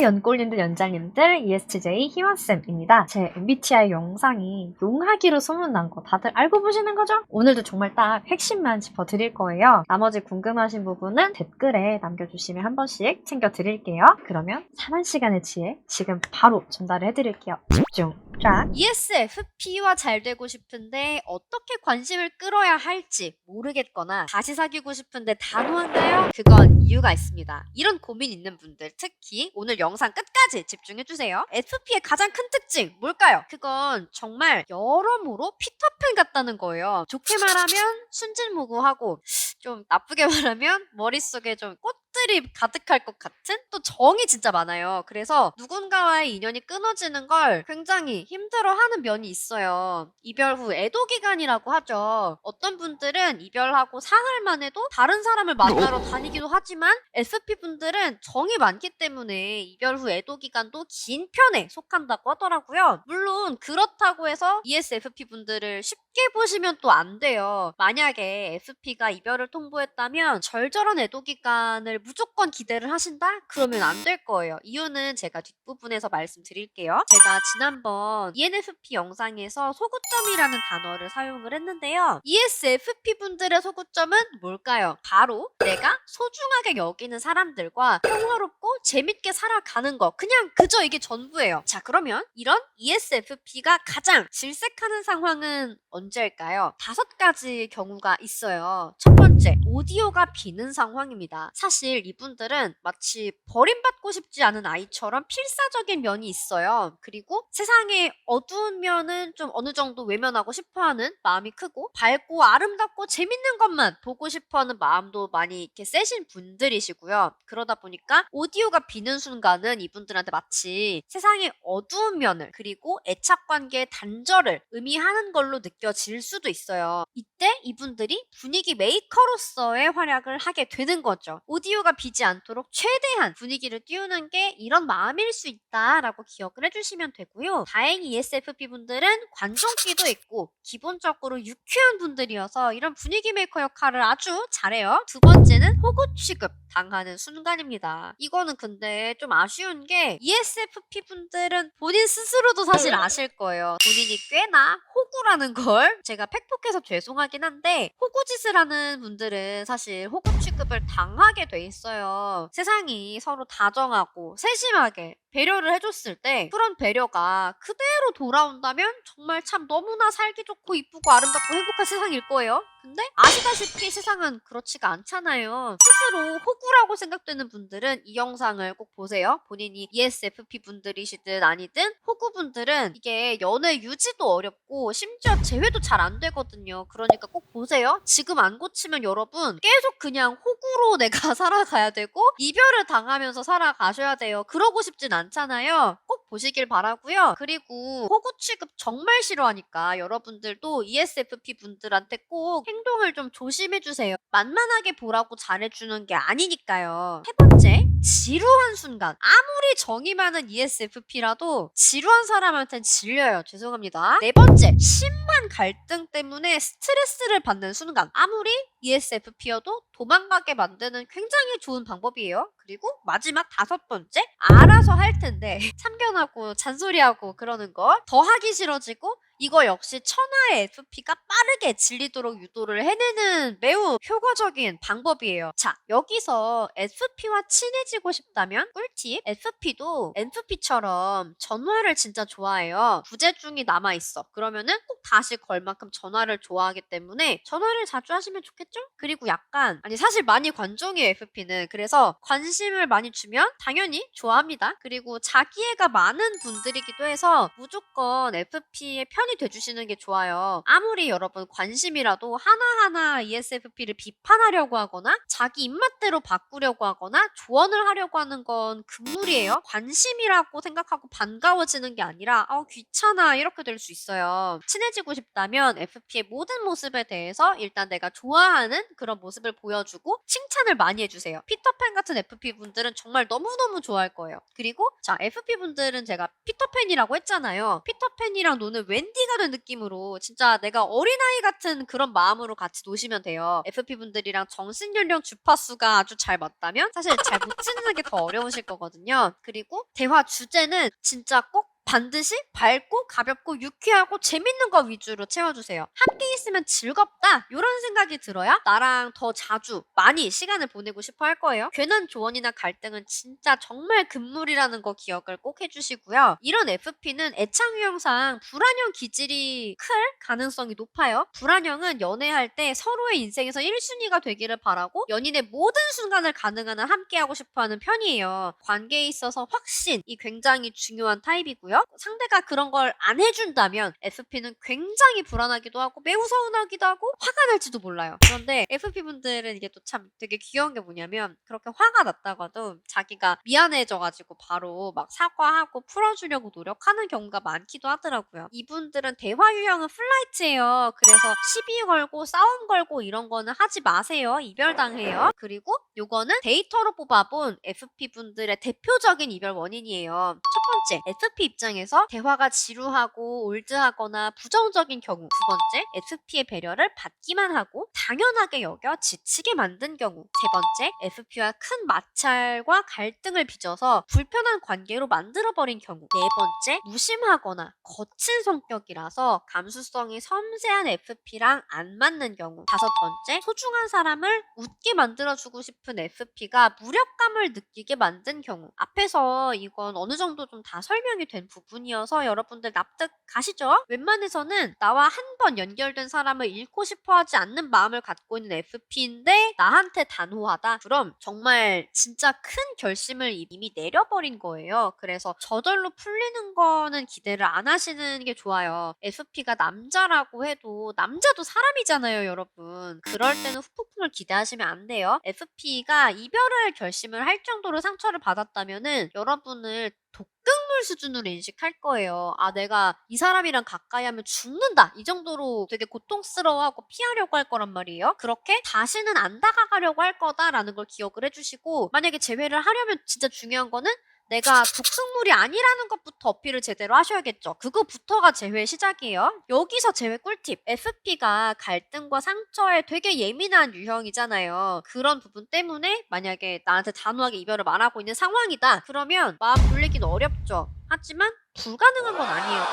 연골님들, 연장님들, ESTJ 희원쌤입니다. 제 MBTI 영상이 용하기로 소문난 거 다들 알고 보시는 거죠? 오늘도 정말 딱 핵심만 짚어드릴 거예요. 나머지 궁금하신 부분은 댓글에 남겨주시면 한 번씩 챙겨드릴게요. 그러면 4만 시간의 지혜 지금 바로 전달을 해드릴게요. 집중! 쫙! ESFP와 잘 되고 싶은데 어떻게 관심을 끌어야 할지 모르겠거나 다시 사귀고 싶은데 단호한가요? 그건 이유가 있습니다. 이런 고민 있는 분들 특히 오늘 영상 끝까지 집중해주세요. FP의 가장 큰 특징 뭘까요? 그건 정말 여러모로 피터팬 같다는 거예요. 좋게 말하면 순진무구하고 좀 나쁘게 말하면 머릿속에 좀 꽃들이 가득할 것 같은 또 정이 진짜 많아요. 그래서 누군가와의 인연이 끊어지는 걸 굉장히 힘들어하는 면이 있어요. 이별 후 애도 기간이라고 하죠. 어떤 분들은 이별하고 사흘만 해도 다른 사람을 만나러 다니기도 하지만 SP분들은 정이 많기 때문에 이별 후 애도 기간도 긴 편에 속한다고 하더라고요. 물론 그렇다고 해서 ESFP분들을 쉽게 보시면 또 안 돼요. 만약에 FP가 이별을 통보했다면 절절한 애도 기간을 무조건 기대를 하신다? 그러면 안 될 거예요. 이유는 제가 뒷부분에서 말씀드릴게요. 제가 지난번 ENFP 영상에서 소구점이라는 단어를 사용을 했는데요. ESFP분들의 소구점은 뭘까요? 바로 내가 소중하게 여기는 사람들과 평화롭고 재밌게 살아가는 거. 그냥 그저 이게 전부예요. 자, 그러면 이런 ESFP가 가장 질색하는 상황은 언제일까요? 5가지 경우가 있어요. 첫 번째, 오디오가 비는 상황입니다. 사실 이분들은 마치 버림받고 싶지 않은 아이처럼 필사적인 면이 있어요. 그리고 세상에 어두운 면은 좀 어느 정도 외면하고 싶어하는 마음이 크고, 밝고 아름답고 재밌는 것만 보고 싶어하는 마음도 많이 이렇게 세신 분들이시고요. 그러다 보니까 오디오가 비는 순간은 이분들한테 마치 세상의 어두운 면을, 그리고 애착관계의 단절을 의미하는 걸로 느껴질 수도 있어요. 이때 이분들이 분위기 메이커로서의 활약을 하게 되는 거죠. 오디오가 비지 않도록 최대한 분위기를 띄우는 게 이런 마음일 수 있다라고 기억을 해주시면 되고요. 다행히 ESFP분들은 관종기도 있고 기본적으로 유쾌한 분들이어서 이런 분위기 메이커 역할을 아주 잘해요. 두 번째는 호구 취급 당하는 순간입니다. 이거는 근데 좀 아쉬운 게 ESFP분들은 본인 스스로도 사실 아실 거예요. 본인이 꽤나 호구라는 걸. 제가 팩폭해서 죄송하긴 한데 호구짓을 하는 분들은 사실 호구 취급을 당하게 돼 있어요. 세상이 서로 다정하고 세심하게 배려를 해줬을 때 그런 배려가 그대로 돌아온다면 정말 참 너무나 살기 좋고 이쁘고 아름답고 행복한 세상일 거예요. 근데 아시다시피 세상은 그렇지가 않잖아요. 스스로 호구라고 생각되는 분들은 이 영상을 꼭 보세요. 본인이 ESFP 분들이시든 아니든 호구분들은 이게 연애 유지도 어렵고 심지어 재회도 잘 안 되거든요. 그러니까 꼭 보세요. 지금 안 고치면 여러분 계속 그냥 호구로 내가 살아가야 되고 이별을 당하면서 살아가셔야 돼요. 그러고 싶진 않잖아요. 꼭 보시길 바라고요. 그리고 호구 취급 정말 싫어하니까 여러분들도 ESFP 분들한테 꼭 행동을 좀 조심해주세요. 만만하게 보라고 잘해주는 게 아니니까요. 세 번째, 지루한 순간. 아무리 정이 많은 ESFP라도 지루한 사람한테는 질려요. 죄송합니다. 네 번째, 심한 갈등 때문에 스트레스를 받는 순간. 아무리 ESFP여도 도망가게 만드는 굉장히 좋은 방법이에요. 그리고 마지막 5번째, 알아서 할 텐데 참견하고 잔소리하고 그러는 거 더 하기 싫어지고, 이거 역시 천하의 FP가 빠르게 질리도록 유도를 해내는 매우 효과적인 방법이에요. 자, 여기서 FP와 친해지고 싶다면 꿀팁. FP도 NFP처럼 전화를 진짜 좋아해요. 부재중이 남아있어. 그러면은 꼭 다시 걸 만큼 전화를 좋아하기 때문에 전화를 자주 하시면 좋겠죠? 그리고 약간, 아니 사실 많이 관종이에요, FP는. 그래서 관심을 많이 주면 당연히 좋아합니다. 그리고 자기애가 많은 분들이기도 해서 무조건 FP의 편이 돼주시는 게 좋아요. 아무리 여러분 관심이라도 하나하나 ESFP를 비판하려고 하거나 자기 입맛대로 바꾸려고 하거나 조언을 하려고 하는 건 금물이에요. 관심이라고 생각하고 반가워지는 게 아니라 귀찮아 이렇게 될 수 있어요. 친해지고 싶다면 FP의 모든 모습에 대해서 일단 내가 좋아하는 그런 모습을 보여주고 칭찬을 많이 해주세요. 피터팬 같은 FP분들은 정말 너무너무 좋아할 거예요. 그리고 자, FP분들은 제가 피터팬이라고 했잖아요. 피터팬이랑 노는 웬디 댄디가 된 느낌으로 진짜 내가 어린아이 같은 그런 마음으로 같이 노시면 돼요. FP분들이랑 정신연령 주파수가 아주 잘 맞다면 사실 잘 못 지내는 게 더 어려우실 거거든요. 그리고 대화 주제는 진짜 꼭 반드시 밝고 가볍고 유쾌하고 재밌는 거 위주로 채워주세요. 함께 있으면 즐겁다 이런 생각이 들어야 나랑 더 자주 많이 시간을 보내고 싶어 할 거예요. 괜한 조언이나 갈등은 진짜 정말 금물이라는 거 기억을 꼭 해주시고요. 이런 FP는 애착 유형상 불안형 기질이 클 가능성이 높아요. 불안형은 연애할 때 서로의 인생에서 1순위가 되기를 바라고 연인의 모든 순간을 가능한 한 함께하고 싶어하는 편이에요. 관계에 있어서 확신이 굉장히 중요한 타입이고요. 상대가 그런 걸 안 해준다면 FP는 굉장히 불안하기도 하고 매우 서운하기도 하고 화가 날지도 몰라요. 그런데 FP분들은 이게 또 참 되게 귀여운 게 뭐냐면 그렇게 화가 났다가도 자기가 미안해져가지고 바로 막 사과하고 풀어주려고 노력하는 경우가 많기도 하더라고요. 이분들은 대화 유형은 플라이트예요. 그래서 시비 걸고 싸움 걸고 이런 거는 하지 마세요. 이별당해요. 그리고 요거는 데이터로 뽑아본 FP분들의 대표적인 이별 원인이에요. 첫 번째, FP 입장에서 대화가 지루하고 올드하거나 부정적인 경우. 두 번째, FP의 배려를 받기만 하고 당연하게 여겨 지치게 만든 경우. 세 번째, FP와 큰 마찰과 갈등을 빚어서 불편한 관계로 만들어버린 경우. 네 번째, 무심하거나 거친 성격이라서 감수성이 섬세한 FP랑 안 맞는 경우. 다섯 번째, 소중한 사람을 웃게 만들어주고 싶은 FP가 무력감을 느끼게 만든 경우. 앞에서 이건 어느 정도 좀 다 설명이 된 부분이어서 여러분들 납득 가시죠? 웬만해서는 나와 한 번 연결된 사람을 잃고 싶어 하지 않는 마음을 갖고 있는 FP인데 나한테 단호하다? 그럼 정말 진짜 큰 결심을 이미 내려버린 거예요. 그래서 저절로 풀리는 거는 기대를 안 하시는 게 좋아요. FP가 남자라고 해도 남자도 사람이잖아요, 여러분. 그럴 때는 후폭풍을 기대하시면 안 돼요. FP가 이별을 결심을 할 정도로 상처를 받았다면은 여러분을 독극물 수준으로 인식할 거예요. 아, 내가 이 사람이랑 가까이 하면 죽는다. 이 정도로 되게 고통스러워하고 피하려고 할 거란 말이에요. 그렇게 다시는 안 다가가려고 할 거다라는 걸 기억을 해주시고 만약에 재회를 하려면 진짜 중요한 거는 내가 독극물이 아니라는 것부터 어필을 제대로 하셔야겠죠. 그거부터가 재회의 시작이에요. 여기서 재회 꿀팁. FP가 갈등과 상처에 되게 예민한 유형이잖아요. 그런 부분 때문에 만약에 나한테 단호하게 이별을 말하고 있는 상황이다. 그러면 마음 돌리긴 어렵죠. 하지만 불가능한 건 아니에요.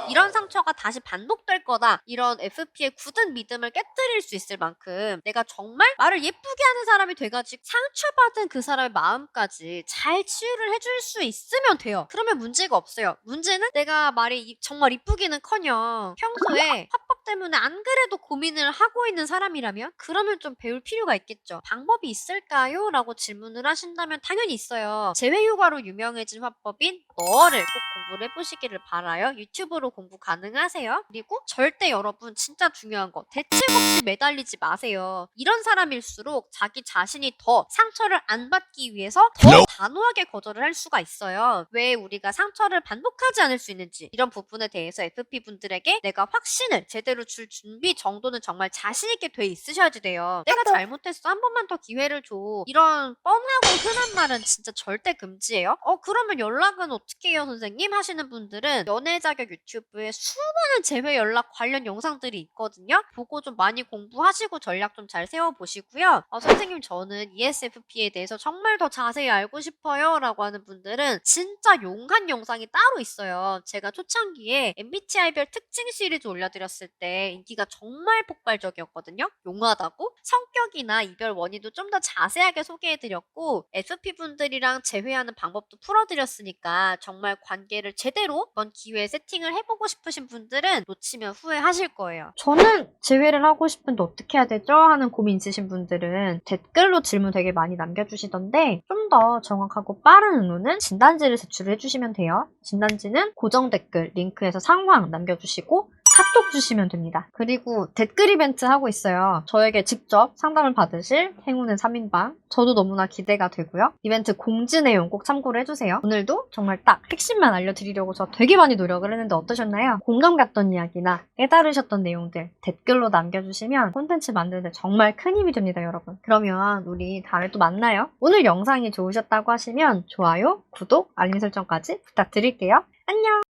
또 이런 상처가 다시 반복될 거다. 이런 FP의 굳은 믿음을 깨뜨릴 수 있을 만큼 내가 정말 말을 예쁘게 하는 사람이 돼가지고 상처받은 그 사람의 마음까지 잘 치유를 해줄 수 있으면 돼요. 그러면 문제가 없어요. 문제는 내가 말이 정말 이쁘기는커녕 평소에 화법 때문에 안 그래도 고민을 하고 있는 사람이라면 그러면 좀 배울 필요가 있겠죠. 방법이 있을까요? 라고 질문을 하신다면 당연히 있어요. 재회휴가로 유명해진 화법인 너를 꼭 공부를 해보시기를 바라요. 유튜브로 공부 가능하세요. 그리고 절대 여러분 진짜 중요한 거 대책 없이 매달리지 마세요. 이런 사람일수록 자기 자신이 더 상처를 안 받기 위해서 더 단호하게 거절을 할 수가 있어요. 왜 우리가 상처를 반복하지 않을 수 있는지 이런 부분에 대해서 FP분들에게 내가 확신을 제대로 줄 준비 정도는 정말 자신 있게 돼 있으셔야지 돼요. 내가 잘못했어. 한 번만 더 기회를 줘. 이런 뻔하고 흔한 말은 진짜 절대 금지예요. 그러면 연락은 어떻게 해요, 선생님? 하시는 분들은 연애 자격 유튜브에 수많은 재회 연락 관련 영상들이 있거든요. 보고 좀 많이 공부하시고 전략 좀 잘 세워보시고요. 선생님 저는 ESFP에 대해서 정말 더 자세히 알고 싶어요 라고 하는 분들은 진짜 용한 영상이 따로 있어요. 제가 초창기에 MBTI별 특징 시리즈 올려드렸을 때 인기가 정말 폭발적이었거든요. 용하다고? 성격이나 이별 원인도 좀 더 자세하게 소개해드렸고 FP분들이랑 재회하는 방법도 풀어드렸으니까 정말 관계를 제대로 이번 기회에 세팅을 해보고 싶으신 분들은 놓치면 후회하실 거예요. 저는 재회를 하고 싶은데 어떻게 해야 되죠? 하는 고민 있으신 분들은 댓글로 질문 되게 많이 남겨주시던데 좀 더 정확하고 빠른 의논은 진단지를 제출을 해주시면 돼요. 진단지는 고정 댓글 링크에서 상황 남겨주시고 카톡 주시면 됩니다. 그리고 댓글 이벤트 하고 있어요. 저에게 직접 상담을 받으실 행운의 3인방 저도 너무나 기대가 되고요. 이벤트 공지 내용 꼭 참고를 해주세요. 오늘도 정말 딱 핵심만 알려드리려고 저 되게 많이 노력을 했는데 어떠셨나요? 공감 갔던 이야기나 깨달으셨던 내용들 댓글로 남겨주시면 콘텐츠 만드는데 정말 큰 힘이 됩니다, 여러분. 그러면 우리 다음에 또 만나요. 오늘 영상이 좋으셨다고 하시면 좋아요, 구독, 알림 설정까지 부탁드릴게요. 안녕!